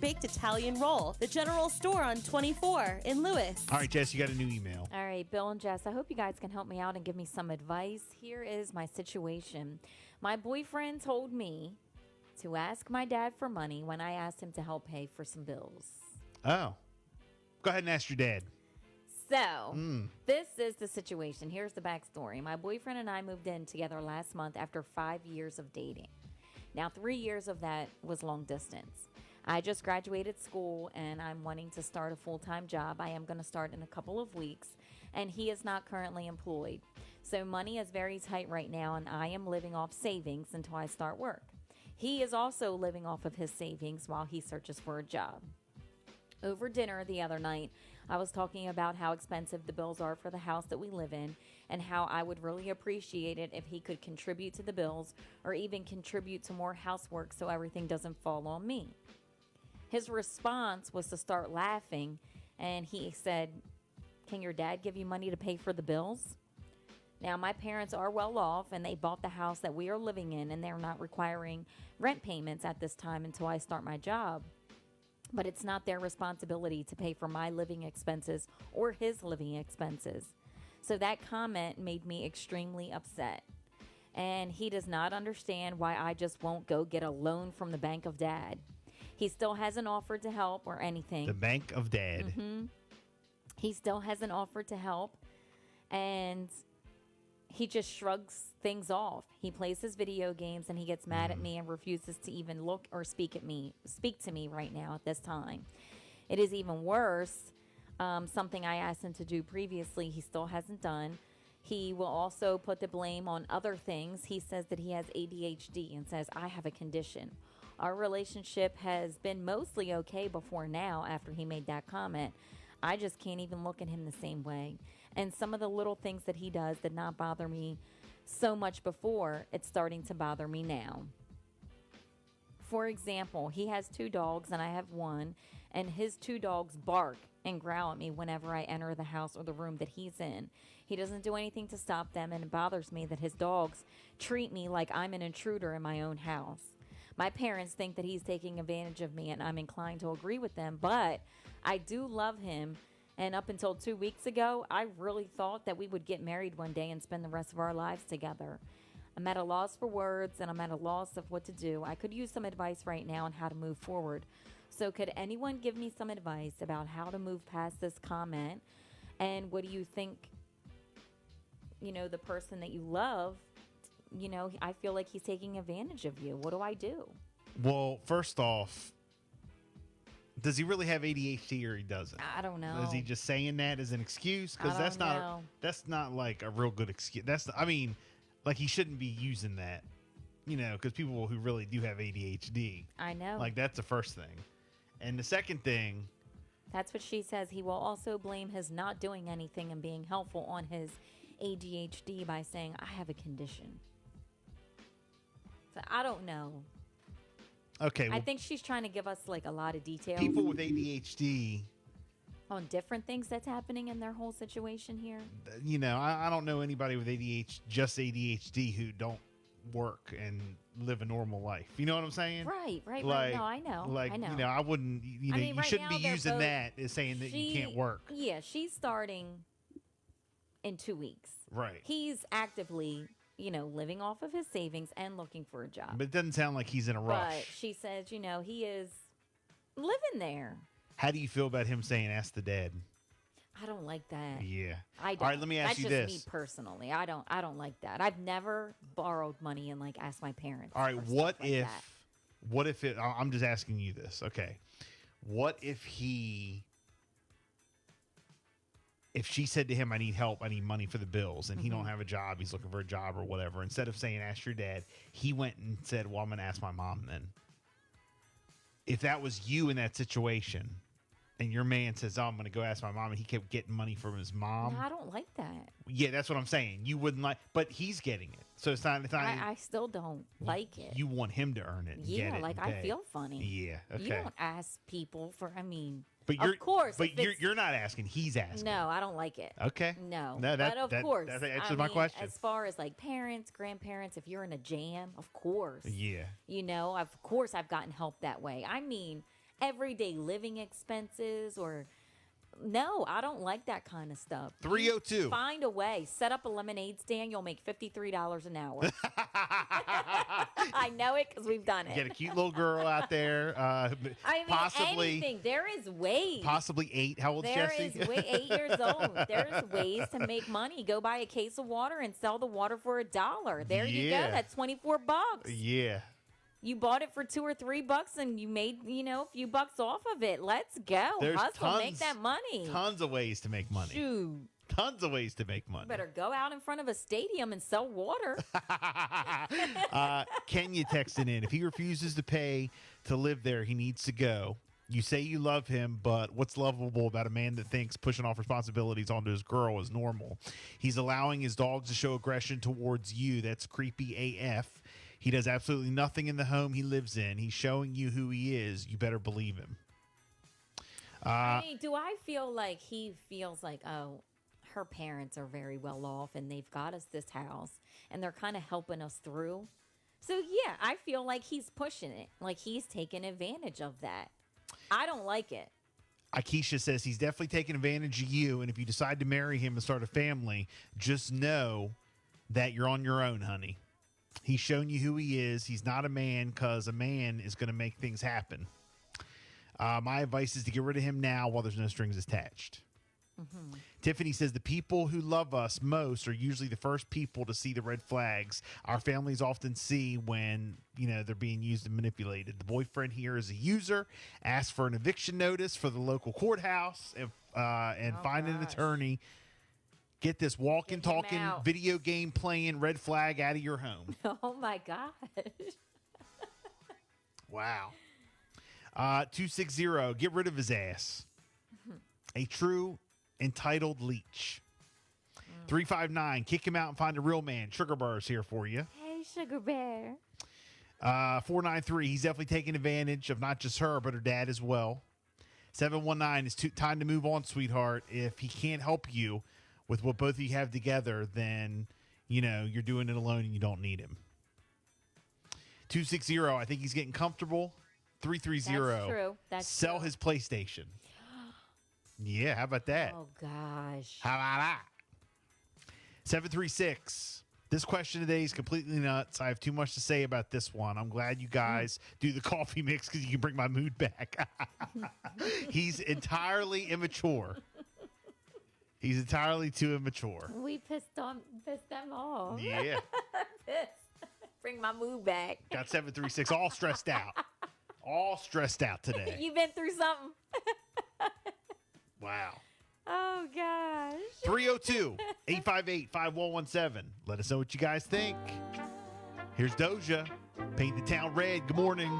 baked Italian roll. The General Store on 24 in Lewis. All right, Jess, you got a new email. All right, Bill and Jess, I hope you guys can help me out and give me some advice. Here is my situation. My boyfriend told me to ask my dad for money when I asked him to help pay for some bills. Oh. Go ahead and ask your dad. So, this is the situation. Here's the backstory. My boyfriend and I moved in together last month after 5 years of dating. Now, 3 years of that was long distance. I just graduated school and I'm wanting to start a full-time job. I am going to start in a couple of weeks, and he is not currently employed. So money is very tight right now, and I am living off savings until I start work. He is also living off of his savings while he searches for a job. Over dinner the other night, I was talking about how expensive the bills are for the house that we live in and how I would really appreciate it if he could contribute to the bills or even contribute to more housework so everything doesn't fall on me. His response was to start laughing, and he said, "Can your dad give you money to pay for the bills?" Now, my parents are well off, and they bought the house that we are living in, and they're not requiring rent payments at this time until I start my job. But it's not their responsibility to pay for my living expenses or his living expenses. So that comment made me extremely upset. And he does not understand why I just won't go get a loan from the Bank of Dad. He still hasn't offered to help or anything. The Bank of Dad. He still hasn't offered to help. And he just shrugs things off. He plays his video games and he gets mad at me and refuses to even look or speak to me right now at this time. It is even worse. Something I asked him to do previously, he still hasn't done. He will also put the blame on other things. He says that he has ADHD and says, I have a condition. Our relationship has been mostly okay before now after he made that comment. I just can't even look at him the same way. And some of the little things that he does did not bother me so much before. It's starting to bother me now. For example, he has 2 dogs and I have 1, and his 2 dogs bark and growl at me whenever I enter the house or the room that he's in. He doesn't do anything to stop them, and it bothers me that his dogs treat me like I'm an intruder in my own house. My parents think that he's taking advantage of me, and I'm inclined to agree with them, but I do love him. And up until 2 weeks ago, I really thought that we would get married one day and spend the rest of our lives together. I'm at a loss for words, and I'm at a loss of what to do. I could use some advice right now on how to move forward. So could anyone give me some advice about how to move past this comment? And what do you think, the person that you love, I feel like he's taking advantage of you. What do I do? Well, first off, does he really have ADHD or he doesn't? I don't know. Is he just saying that as an excuse? Because that's not like a real good excuse. Like he shouldn't be using that, because people who really do have ADHD. I know. Like that's the first thing. And the second thing. That's what she says. He will also blame his not doing anything and being helpful on his ADHD by saying, I have a condition. So I don't know. Okay. I think she's trying to give us like a lot of details. People with ADHD. On different things that's happening in their whole situation here. I don't know anybody with just ADHD who don't work and live a normal life. You know what I'm saying? Right. Like, no, I know. I know. I wouldn't, you right shouldn't now be using that as saying that you can't work. Yeah, she's starting in 2 weeks. Right. He's actively, living off of his savings and looking for a job. But it doesn't sound like he's in a rush. But she says, he is living there. How do you feel about him saying, ask the dad? I don't like that. Yeah. I don't. All right, let me ask you this. That's just me personally. I don't like that. I've never borrowed money and asked my parents. All right, what if I'm just asking you this. Okay. What if she said to him, I need help, I need money for the bills, and he don't have a job, he's looking for a job or whatever. Instead of saying, ask your dad, he went and said, well, I'm going to ask my mom then. If that was you in that situation and your man says, I'm going to go ask my mom, and he kept getting money from his mom. No, I don't like that. Yeah, that's what I'm saying. You wouldn't like, but he's getting it. So it's not. I still don't like it. You want him to earn it. Yeah, I feel funny. Yeah, okay. You don't ask people for, but of course. But you're not asking, he's asking. No, I don't like it. Okay. No. But of course. That answers my question. As far as parents, grandparents, if you're in a jam, of course. Yeah. Of course I've gotten help that way. everyday living expenses or. No, I don't like that kind of stuff. 302. Find a way. Set up a lemonade stand. You'll make $53 an hour. I know it because we've done it. Get a cute little girl out there. I mean, possibly anything. There is ways. Possibly 8. How old's There Jesse? is 8 years old. There's ways to make money. Go buy a case of water and sell the water for $1. There you go. Yeah. That's $24. Yeah. You bought it for $2 or $3 and you made, a few bucks off of it. Let's go. There's Hustle, make that money. Tons of ways to make money. Shoot. Tons of ways to make money. Better go out in front of a stadium and sell water. Kenya texting in. If he refuses to pay to live there, he needs to go. You say you love him, but what's lovable about a man that thinks pushing off responsibilities onto his girl is normal? He's allowing his dogs to show aggression towards you. That's creepy AF. He does absolutely nothing in the home he lives in. He's showing you who he is. You better believe him. I mean, do I feel like he feels like, oh, her parents are very well off and they've got us this house and they're kind of helping us through? So, yeah, I feel like he's pushing it. Like he's taking advantage of that. I don't like it. Akeisha says he's definitely taking advantage of you. And if you decide to marry him and start a family, just know that you're on your own, honey. He's shown you who he is. He's not a man because a man is going to make things happen. My advice is to get rid of him now while there's no strings attached. Mm-hmm. Tiffany says the people who love us most are usually the first people to see the red flags. Our families often see when, they're being used and manipulated. The boyfriend here is a user. Ask for an eviction notice for the local courthouse and find an attorney. Get this walking, talking, video game playing red flag out of your home. Oh, my gosh. Wow. 260, get rid of his ass. A true entitled leech. 359, kick him out and find a real man. Sugar Bear's here for you. Hey, Sugar Bear. 493, he's definitely taking advantage of not just her, but her dad as well. 719, it's time to move on, sweetheart. If he can't help you with what both of you have together, then, you're doing it alone and you don't need him. 260, I think he's getting comfortable. 330, That's true. That's sell true. his PlayStation. Yeah, how about that? Oh, gosh. How about that? 736. This question today is completely nuts. I have too much to say about this one. I'm glad you guys do the coffee mix because you can bring my mood back. He's entirely immature. He's entirely too immature. We pissed them off. Yeah. Pissed. Bring my mood back. Got 736 all stressed out. All stressed out today. You've been through something. Wow. Oh, gosh. 302-858-5117. Let us know what you guys think. Here's Doja. Paint the Town Red. Good morning.